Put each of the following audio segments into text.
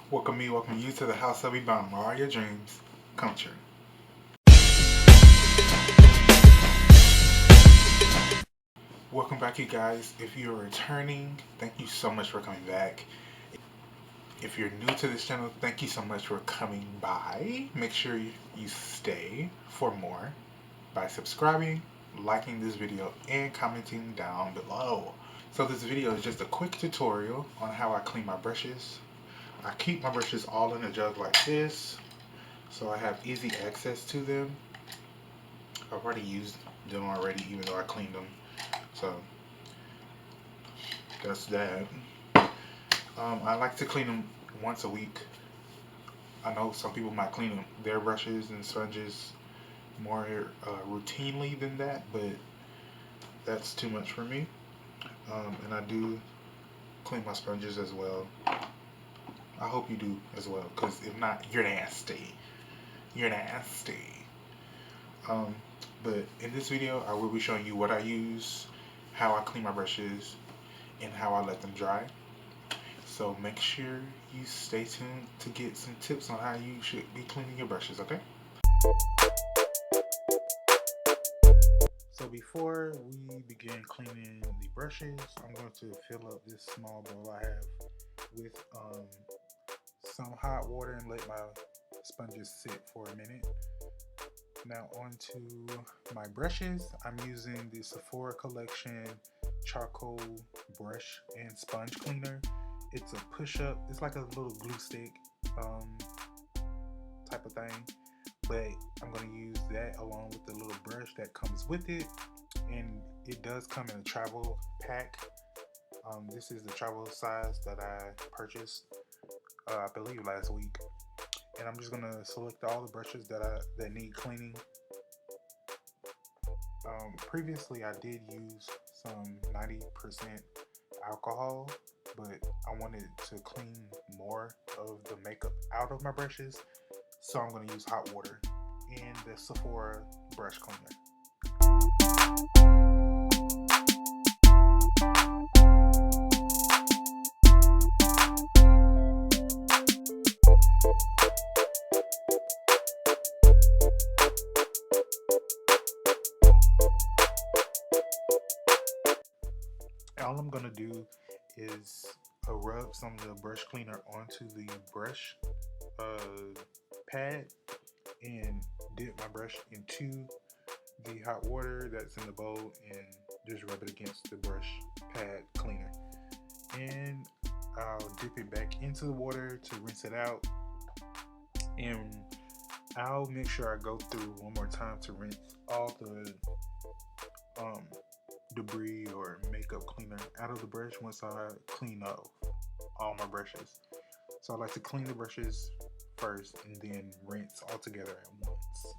Welcome you to the House of Ebon, where all your dreams come true. Welcome back, you guys. If you're returning, thank you so much for coming back. If you're new to this channel, thank you so much for coming by. Make sure you stay for more by subscribing, liking this video, and commenting down below. So this video is just a quick tutorial on how I clean my brushes. I keep my brushes all in a jug like this, so I have easy access to them. I've already used them already, even though I cleaned them. So that's that. I like to clean them once a week. I know some people might clean their brushes and sponges more routinely than that, but that's too much for me. And I do clean my sponges as well. I hope you do as well, because if not, you're nasty. You're nasty. But in this video, I will be showing you what I use, how I clean my brushes, and how I let them dry. So make sure you stay tuned to get some tips on how you should be cleaning your brushes, okay? So before we begin cleaning the brushes, I'm going to fill up this small bowl I have with some hot water and let my sponges sit for a minute. Now onto my brushes. I'm using the Sephora Collection charcoal brush and sponge cleaner. It's a push-up. It's like a little glue stick type of thing, but I'm going to use that along with the little brush that comes with it, and it does come in a travel pack. This is the travel size that I purchased, I believe last week. And I'm just gonna select all the brushes that need cleaning. Previously, I did use some 90% alcohol, but I wanted to clean more of the makeup out of my brushes, so I'm gonna use hot water and the Sephora brush cleaner. All I'm gonna do is rub some of the brush cleaner onto the brush pad and dip my brush into the hot water that's in the bowl and just rub it against the brush pad cleaner. And I'll dip it back into the water to rinse it out, and I'll make sure I go through one more time to rinse all the debris or makeup cleaner out of the brush once I clean up all my brushes. So I like to clean the brushes first and then rinse all together at once.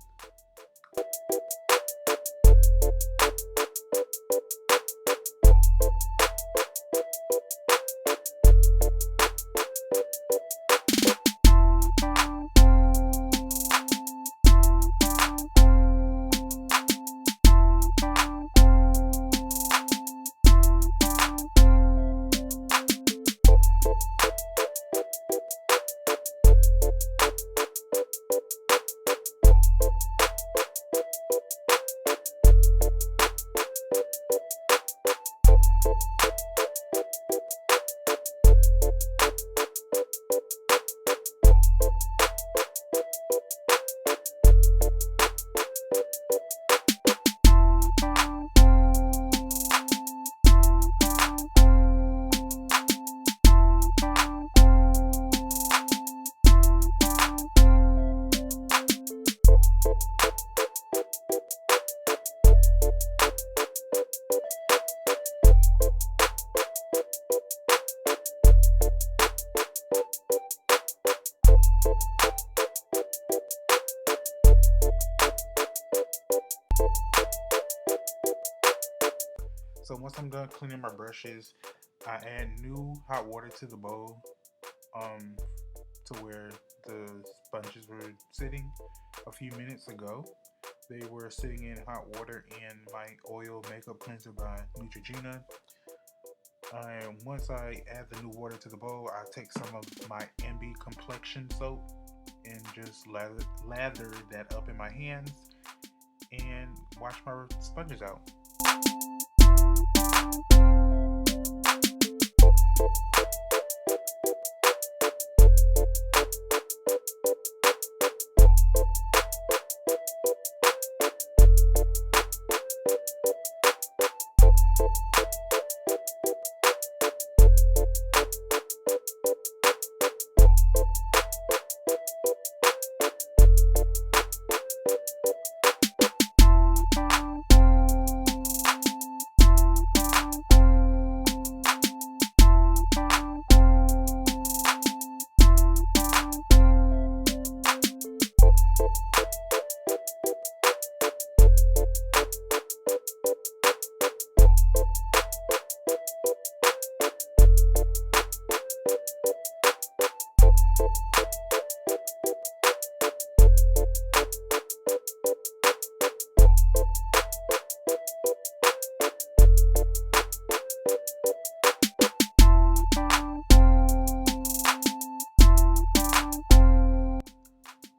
So once I'm done cleaning my brushes, I add new hot water to the bowl to where the sponges were sitting a few minutes ago. They were sitting in hot water in my oil makeup cleanser by Neutrogena. And once I add the new water to the bowl, I take some of my be complexion soap and just lather that up in my hands and wash my sponges out.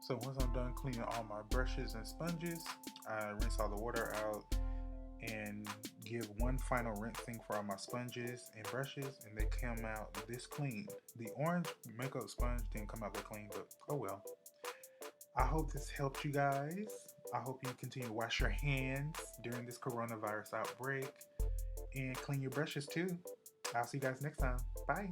So once I'm done cleaning all my brushes and sponges, I rinse all the water out and give one final rinsing for all my sponges and brushes, and they come out this clean. The orange makeup sponge didn't come out that clean, but oh well. I hope this helped you guys. I hope you continue to wash your hands during this coronavirus outbreak and clean your brushes too. I'll see you guys next time. Bye.